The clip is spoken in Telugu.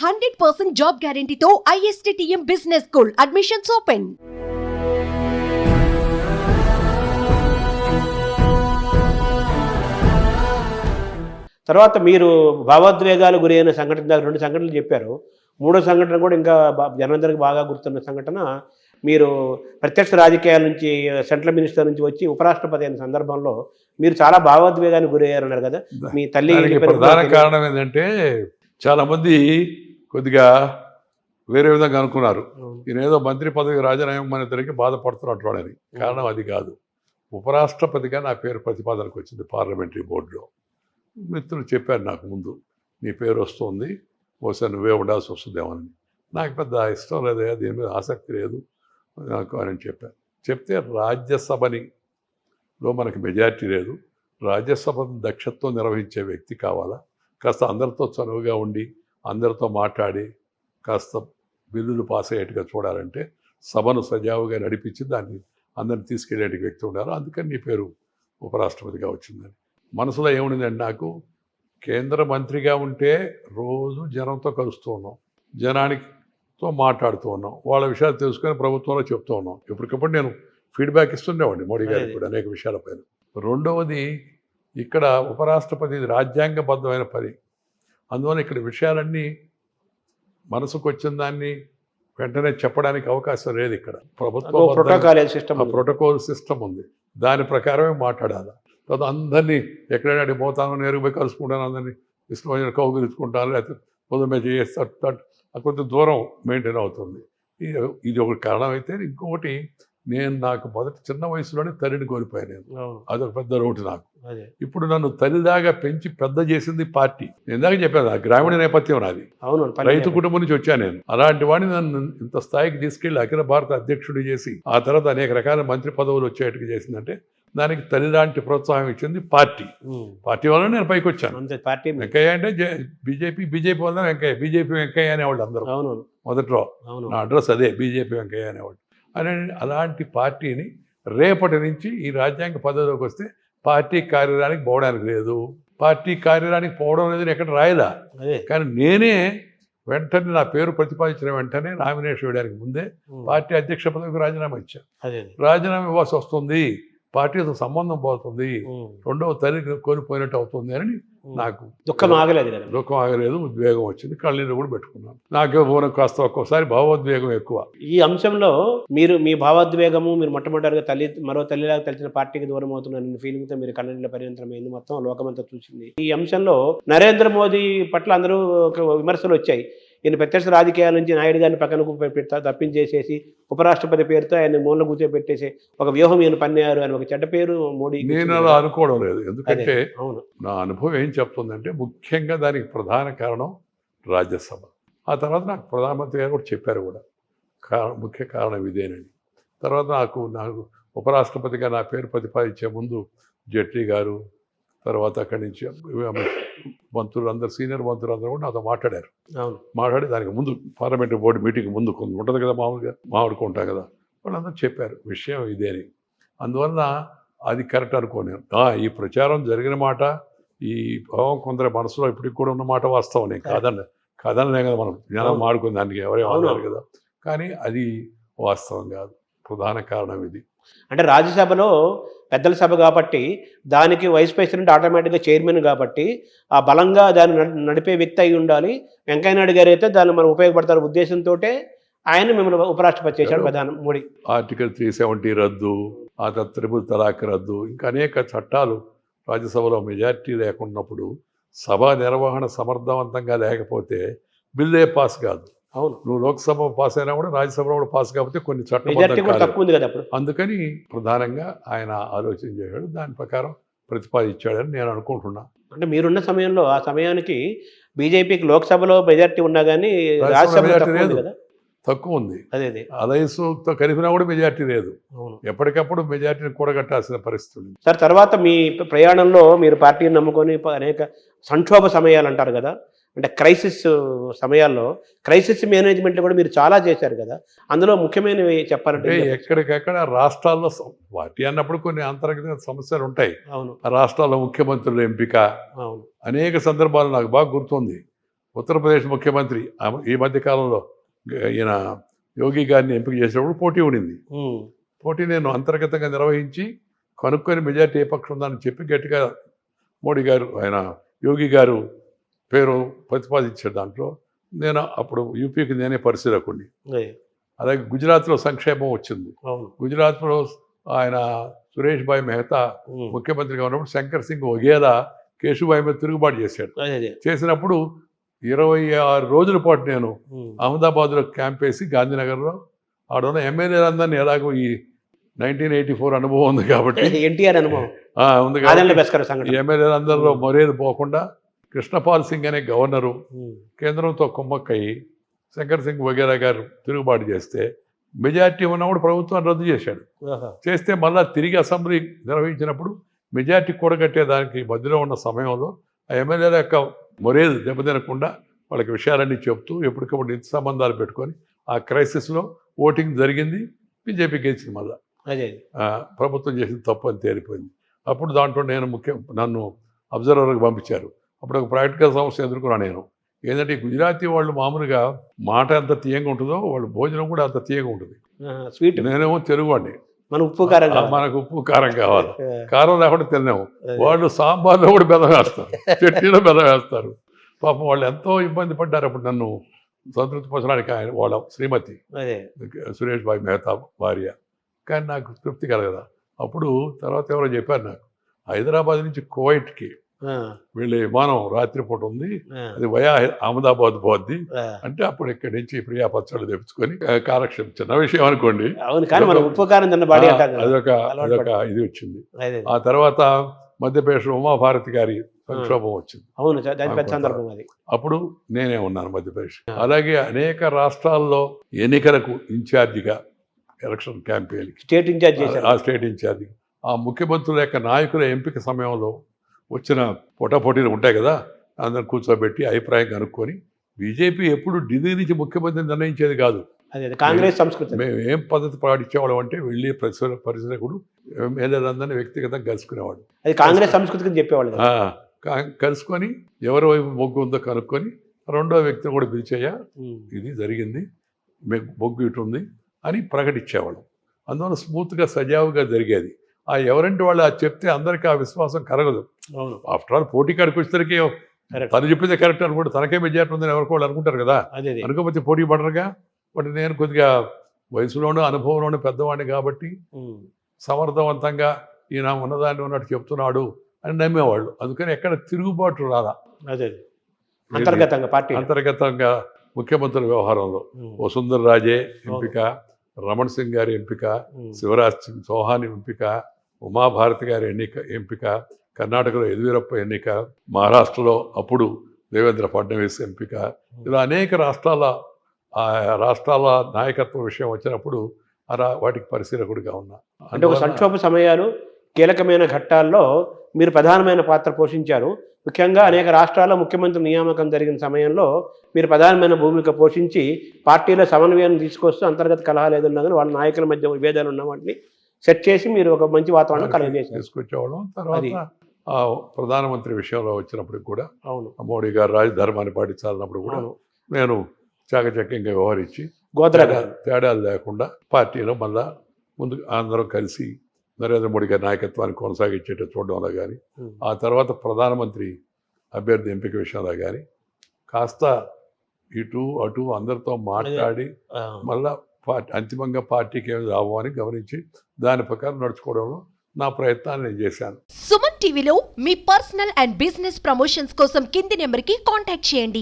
100% జాబ్ గ్యారంటీతో ISTTM business school admissions open. తర్వాత మీరు భావోద్వేగాలు గురైన సంఘటన దాకా 2 సంఘటనలు చెప్పారు. మూడో సంఘటన కూడా ఇంకా జనందరికి బాగా గుర్తున్న సంఘటన, మీరు ప్రత్యక్ష రాజకీయాల నుంచి సెంట్రల్ మినిస్టర్ నుంచి వచ్చి ఉపరాష్ట్రపతి అయిన సందర్భంలో మీరు చాలా భావోద్వేగానికి గురయ్యారన్నారు కదా. మీ తల్లి ప్రధాన కారణం ఏంటంటే చాలా మంది కొద్దిగా వేరే విధంగా అనుకున్నారు. ఈయన ఏదో మంత్రి పదవి రాజీనామా మన ఇద్దరికి బాధపడుతున్నట్టు అని. కారణం అది కాదు. ఉపరాష్ట్రపతిగా నా పేరు ప్రతిపాదనకు వచ్చింది పార్లమెంటరీ బోర్డులో. మిత్రులు చెప్పారు నాకు ముందు, నీ పేరు వస్తుంది, బహుశా నువ్వే ఉండాల్సి వస్తుందేమని. నాకు పెద్ద ఇష్టం లేదు, దీని మీద ఆసక్తి లేదు నాకు అని చెప్పాను. చెప్తే రాజ్యసభలో మనకి మెజారిటీ లేదు, రాజ్యసభను దక్షతతో నిర్వహించే వ్యక్తి కావాలా, కాస్త అందరితో చనువుగా ఉండి అందరితో మాట్లాడి కాస్త బిల్లులు పాస్ అయ్యేట్టుగా చూడాలంటే సభను సజావుగా నడిపించి దాన్ని అందరిని తీసుకెళ్లేటి వ్యక్తి ఉండాలి, అందుకని నీ పేరు ఉపరాష్ట్రపతిగా వచ్చిందని. మనసులో ఏముండిందంటే, నాకు కేంద్ర మంత్రిగా ఉంటే రోజు జనంతో కలుస్తూ ఉన్నాం, జనానికితో మాట్లాడుతూ ఉన్నాం, వాళ్ళ విషయాలు తెలుసుకొని ప్రభుత్వంలో చెప్తూ ఉన్నాం. ఇప్పటికప్పుడు నేను ఫీడ్బ్యాక్ ఇస్తుండేవాడిని మోడీ గారికి కూడా అనేక విషయాలపైన. రెండవది, ఇక్కడ ఉపరాష్ట్రపతి రాజ్యాంగబద్ధమైన పని, అందువల్ల ఇక్కడ విషయాలన్నీ మనసుకు వచ్చిన దాన్ని వెంటనే చెప్పడానికి అవకాశం లేదు. ఇక్కడ ప్రభుత్వం ప్రోటోకాల్ సిస్టమ్ ఉంది, దాని ప్రకారమే మాట్లాడాలి. తర్వాత అందరినీ ఎక్కడైనా పోతాను, నేరుగా పోయి కలుసుకుంటాను, అందరినీ ఇష్టమైన కౌగులించుకుంటాను, లేకపోతే పొద్దున్న చేస్తాను, కొంచెం దూరం మెయింటైన్ అవుతుంది. ఇది ఒక కారణం అయితే, ఇంకొకటి నాకు మొదటి చిన్న వయసులోనే తల్లిని కోల్పోయాను నేను. అదొక పెద్ద లోటు నాకు. ఇప్పుడు నన్ను తల్లిదాగా పెంచి పెద్ద చేసింది పార్టీ. నేను ఇందాక చెప్పాను, గ్రామీణ నేపథ్యం నాది, రైతు కుటుంబం నుంచి వచ్చాను నేను. అలాంటి వాడిని నన్ను ఇంత స్థాయికి తీసుకెళ్లి అఖిల భారత అధ్యక్షుడు చేసి ఆ తర్వాత అనేక రకాల మంత్రి పదవులు వచ్చేట్టుగా చేసిందంటే దానికి తల్లి లాంటి ప్రోత్సాహం ఇచ్చింది పార్టీ. పార్టీ వల్ల నేను పైకి వచ్చాను. వెంకయ్య అంటే బీజేపీ వల్ల వెంకయ్య, బీజేపీ వెంకయ్య అనేవాళ్ళు అందరూ. మొదట్లో నా అడ్రస్ అదే, బీజేపీ వెంకయ్య అనేవాళ్ళు. అలాంటి పార్టీని రేపటి నుంచి ఈ రాజ్యాంగ పదవిలోకి వస్తే పార్టీ కార్యాలయానికి పోవడానికి లేదు, పార్టీ కార్యాలయానికి పోవడం లేదని ఎక్కడ రాయదా. కానీ నేనే వెంటనే నా పేరు ప్రతిపాదించిన వెంటనే నామినేషన్ వేయడానికి ముందే పార్టీ అధ్యక్ష పదవికి రాజీనామా ఇచ్చాను. రాజీనామా ఇవ్వాల్సి వస్తుంది, పార్టీతో సంబంధం పోతుంది, రెండవ తల్లి కోల్పోయినట్టు అవుతుంది అని నాకు దుఃఖం ఆగలేదు, ఉద్వేగం వచ్చింది, కళ్ళీళ్ళు కూడా పెట్టుకున్నాను. నాకే కాస్త ఒక్కోసారి భావోద్వేగం ఎక్కువ. ఈ అంశంలో మీరు మీ భావోద్వేగము, మీరు మొట్టమొదటిగా మరో తల్లిలాగా తెలిసిన పార్టీకి దూరం అవుతున్న ఫీలింగ్తో మీరు కళ్ళనీళ్ళ పరిమితమైంది, మొత్తం లోకమంతా చూసింది. ఈ అంశంలో నరేంద్ర మోదీ పట్ల అందరూ విమర్శలు వచ్చాయి. ఈయన ప్రత్యక్ష రాజకీయాల నుంచి నాయుడు గారిని పక్కనకు తప్పించేసేసి ఉపరాష్ట్రపతి పేరుతో ఆయన మూల కూర్చోబెట్టేసి ఒక వ్యూహం ఈయన పన్నారు అని ఒక చెడ్డ పేరు మోడీ. నేను అలా అనుకోవడం లేదు, ఎందుకంటే నా అనుభవం ఏం చెప్తుందంటే, ముఖ్యంగా దానికి ప్రధాన కారణం రాజ్యసభ. ఆ తర్వాత నాకు ప్రధానమంత్రి గారు కూడా చెప్పారు కూడా, ముఖ్య కారణం ఇదేనని. తర్వాత నాకు ఉపరాష్ట్రపతిగా నా పేరు ప్రతిపాదించే ముందు జైట్లీ గారు, తర్వాత అక్కడి నుంచి మంత్రులందరూ, సీనియర్ మంత్రులందరూ కూడా నాతో మాట్లాడారు. మాట్లాడి దానికి ముందు పార్లమెంటరీ బోర్డు మీటింగ్ ముందు కొంత ఉంటుంది కదా, మామూలుగా మాట్లాడుకుంటాం కదా, వాళ్ళందరూ చెప్పారు విషయం ఇదేని. అందువల్ల అది కరెక్ట్ అనుకోను. ఈ ప్రచారం జరిగిన మాట, ఈ భావం కొందరి మనసులో ఇప్పటికి కూడా ఉన్న మాట వాస్తవం, కాదనే కదా మనం జ్ఞానం మాడుకుని దానికి ఎవరేమన్నారు కదా, కానీ అది వాస్తవం కాదు. ప్రధాన కారణం ఇది. అంటే రాజ్యసభలో పెద్దల సభ కాబట్టి దానికి వైస్ ప్రెసిడెంట్ ఆటోమేటిక్గా చైర్మన్ కాబట్టి ఆ బలంగా దాన్ని నడిపే వ్యక్తి అయి ఉండాలి. వెంకయ్యనాయుడు గారు అయితే దాన్ని మనం ఉపయోగపడతారు ఉద్దేశంతో ఆయన మిమ్మల్ని ఉపరాష్ట్రపతి చేశాడు ప్రధాని మోడీ. ఆర్టికల్ 370 రద్దు, ఆ తర్వాత ట్రిపుల్ తలాక్ రద్దు, ఇంకా అనేక చట్టాలు రాజ్యసభలో మెజారిటీ లేకున్నప్పుడు సభ నిర్వహణ సమర్థవంతంగా లేకపోతే బిల్లే పాస్ కాదు. అవును, నువ్వు లోక్సభ పాస్ అయినా కూడా రాజ్యసభలో కూడా పాస్ కాకపోతే కొన్ని చట్టాలు. అందుకని ప్రధానంగా ఆయన ఆలోచన చేశాడు, దాని ప్రకారం ప్రతిపాదించాడని నేను అనుకుంటున్నా. అంటే మీరున్న సమయంలో ఆ సమయానికి బీజేపీకి లోక్సభలో మెజారిటీ ఉన్నా కానీ రాజ్యసభ తక్కువ ఉంది. అలయన్స్తో కలిపినా కూడా మెజారిటీ లేదు. ఎప్పటికప్పుడు మెజారిటీని కూడగట్టాల్సిన పరిస్థితి ఉంది. సార్, తర్వాత మీ ప్రయాణంలో మీరు పార్టీని నమ్ముకొని అనేక సంక్షోభ సమయాలు అంటారు కదా, అంటే క్రైసిస్ సమయాల్లో క్రైసిస్ మేనేజ్మెంట్ కూడా మీరు చాలా చేశారు కదా, అందులో ముఖ్యమైనవి చెప్పాలంటే ఎక్కడికెక్కడ రాష్ట్రాల్లో పార్టీ అన్నప్పుడు కొన్ని అంతర్గత సమస్యలు ఉంటాయి. ఆ రాష్ట్రాల్లో ముఖ్యమంత్రుల ఎంపిక అనేక సందర్భాలు నాకు బాగా గుర్తుంది. ఉత్తరప్రదేశ్ ముఖ్యమంత్రి ఈ మధ్య కాలంలో ఈయన యోగి గారిని ఎంపిక చేసినప్పుడు పోటీ ఉండింది. పోటీ నేను అంతర్గతంగా నిర్వహించి కనుక్కొని మెజార్టీ ఏ పక్షం ఉందని చెప్పి గట్టిగా మోడీ గారు ఆయన యోగి గారు పేరు ప్రతిపాదించాడు. దాంట్లో నేను అప్పుడు యూపీకి నేనే పరిశీలకుడిని. అలాగే గుజరాత్లో సంక్షేమం వచ్చింది. గుజరాత్లో ఆయన సురేష్ భాయ్ మెహతా ముఖ్యమంత్రిగా ఉన్నప్పుడు శంకర్ సింగ్ వఘేలా కేశుభాయ్ మీద తిరుగుబాటు చేశాడు. చేసినప్పుడు 26 రోజుల పాటు నేను అహ్మదాబాద్లో క్యాంప్ వేసి గాంధీనగర్లో ఆడున్న ఎమ్మెల్యేలందరినీ ఎలాగో ఈ 1984 అనుభవం ఉంది కాబట్టి ఎన్టీఆర్ అనుభవం ఉంది కాబట్టి ఎమ్మెల్యేలందరిలో మరేది పోకుండా కృష్ణపాల్ సింగ్ అనే గవర్నరు కేంద్రంతో కుమ్మక్కయి శంకర్ సింగ్ వఘేలా గారు తిరుగుబాటు చేస్తే మెజార్టీ ఉన్నప్పుడు ప్రభుత్వం రద్దు చేశాడు. చేస్తే మళ్ళా తిరిగి అసెంబ్లీ నిర్వహించినప్పుడు మెజార్టీ కూడగట్టేదానికి మధ్యలో ఉన్న సమయంలో ఆ ఎమ్మెల్యేల యొక్క మొరేలు దెబ్బతినకుండా వాళ్ళకి విషయాలన్నీ చెప్తూ ఎప్పటికప్పుడు నిత్య సంబంధాలు పెట్టుకొని ఆ క్రైసిస్లో ఓటింగ్ జరిగింది. బీజేపీ గెలిచింది. మళ్ళా ప్రభుత్వం చేసిన తప్పు అని తేలిపోయింది. అప్పుడు దాంట్లో నన్ను అబ్జర్వర్కి పంపించారు. అప్పుడు ఒక ప్రాక్టికల్ సమస్య ఎదుర్కొన్నాను నేను. ఏంటంటే గుజరాతీ వాళ్ళు మామూలుగా మాట ఎంత తీయంగా ఉంటుందో వాళ్ళు భోజనం కూడా అంత తీయంగా ఉంటుంది. స్వీట్. నేనేమో తెలుగువాడిని, మనకు ఉప్పు కారం కావాలి, కారం లేకుండా తిన్నాము. వాళ్ళు సాంబార్లో కూడా బెల్లం వేస్తారు, చట్నీలో బెల్లం వేస్తారు. పాపం వాళ్ళు ఎంతో ఇబ్బంది పడ్డారు. అప్పుడు నన్ను సంతృప్తిపరచడానికి ఆయన వాళ్ళ శ్రీమతి సురేష్ భాయ్ మెహతా భార్య. కానీ నాకు తృప్తి కలగదా. అప్పుడు తర్వాత ఎవరో చెప్పారు నాకు, హైదరాబాద్ నుంచి కువైట్కి వీళ్ళ విమానం రాత్రిపూట ఉంది, అది వయా అహ్మదాబాద్ పోద్ది అంటే అప్పుడు ఇక్కడి నుంచి ప్రియా పచ్చళ్ళు తెప్పించుకొని కాలక్షేపం. చిన్న విషయం అనుకోండి, అదొక ఇది వచ్చింది. ఆ తర్వాత మధ్యప్రదేశ్లో ఉమాభారతి గారి సంక్షోభం వచ్చింది. అప్పుడు నేనే ఉన్నాను మధ్యప్రదేశ్. అలాగే అనేక రాష్ట్రాల్లో ఎన్నికలకు ఇన్ఛార్జిగా ఎలక్షన్ క్యాంపెయిన్ స్టేట్ ఇన్ఛార్జి ఆ ముఖ్యమంత్రుల యొక్క నాయకుల ఎంపిక సమయంలో వచ్చిన పోటాపోటీలు ఉంటాయి కదా, అందరిని కూర్చోబెట్టి అభిప్రాయం కనుక్కొని బీజేపీ ఎప్పుడు ఢిల్లీ నుంచి ముఖ్యమంత్రిని నిర్ణయించేది కాదు. కాంగ్రెస్ సంస్కృతి. మేము ఏం పద్ధతి పాటించేవాళ్ళం అంటే వెళ్ళి పరిశీలకుడు ఎమ్మెల్యేలందరినీ వ్యక్తిగతంగా కలుసుకునేవాడు. అది కాంగ్రెస్ సంస్కృతికి చెప్పేవాళ్ళు. కలుసుకొని ఎవరి వైపు మొగ్గు ఉందో కనుక్కొని రెండో వ్యక్తిని కూడా పిలిచేయా, ఇది జరిగింది, మొగ్గు ఇటు ఉంది అని ప్రకటించేవాళ్ళం. అందువల్ల స్మూత్గా సజావుగా జరిగేది. ఆ ఎవరంటే వాళ్ళు అది చెప్తే అందరికీ ఆ విశ్వాసం కరగదు. ఆఫ్టర్ ఆల్ పోటీ కాడికి వచ్చేసరికి తను చెప్పిందే కరెక్ట్ అనుకుంటే తనకే మెజార్టీ ఉందని ఎవరికి వాళ్ళు అనుకుంటారు కదా, అనుకోకపోతే పోటీ పడరుగా. బట్ నేను కొద్దిగా వయసులోనూ అనుభవంలోనూ పెద్దవాడిని కాబట్టి సమర్థవంతంగా ఈయన ఉన్నదాన్ని ఉన్నట్టు చెప్తున్నాడు అని నమ్మేవాళ్ళు. అందుకని ఎక్కడ తిరుగుబాటు రాదా. అంతర్గతంగా ముఖ్యమంత్రుల వ్యవహారంలో వసుంధర రాజే ఎంపిక, రమణ్ సింగ్ గారి ఎంపిక, శివరాజ్ సింగ్ చౌహాన్ ఎంపిక, ఉమాభారతి గారి ఎంపిక, కర్ణాటకలో యదువీరప్ప ఎన్నిక, మహారాష్ట్రలో అప్పుడు దేవేంద్ర ఫడ్నవీస్ ఎంపిక, ఇలా అనేక రాష్ట్రాల నాయకత్వ విషయం వచ్చినప్పుడు వాటికి పరిశీలకుడిగా ఉన్నా. అంటే ఒక సంక్షోభ సమయాలు కీలకమైన ఘట్టాల్లో మీరు ప్రధానమైన పాత్ర పోషించారు. ముఖ్యంగా అనేక రాష్ట్రాల్లో ముఖ్యమంత్రి నియామకం జరిగిన సమయంలో మీరు ప్రధానమైన భూమిక పోషించి పార్టీలో సమన్వయాన్ని తీసుకొస్తూ అంతర్గత కలహాలు ఏదన్నా కానీ వాళ్ళ నాయకుల మధ్య విభేదాలు ఉన్న వాటిని సెట్ చేసి మీరు ఒక మంచి వాతావరణం కలగజేసి తీసుకొచ్చేవాళ్ళం. తర్వాత ప్రధానమంత్రి విషయంలో వచ్చినప్పుడు కూడా మోడీ గారు రాజధర్మాన్ని పాటించాలన్నప్పుడు కూడా నేను చాకచక్యంగా వ్యవహరించి తేడాలు లేకుండా పార్టీలో మళ్ళా ముందు అందరం కలిసి నరేంద్ర మోడీ గారి నాయకత్వాన్ని కొనసాగించేట చూడడంలో కానీ, ఆ తర్వాత ప్రధానమంత్రి అభ్యర్థి ఎంపిక విషయంలో కానీ కాస్త ఇటు అటు అందరితో మాట్లాడి మళ్ళా అంతిమంగా పార్టీకి ఏమి రావని గమనించి దాని ప్రకారం నడుచుకోవడంలో నా ప్రయత్నాన్ని నేను చేశాను. సుమన్ టీవీలో మీ పర్సనల్ అండ్ బిజినెస్ ప్రమోషన్స్ కోసం కింది నెంబర్కి కాంటాక్ట్ చేయండి.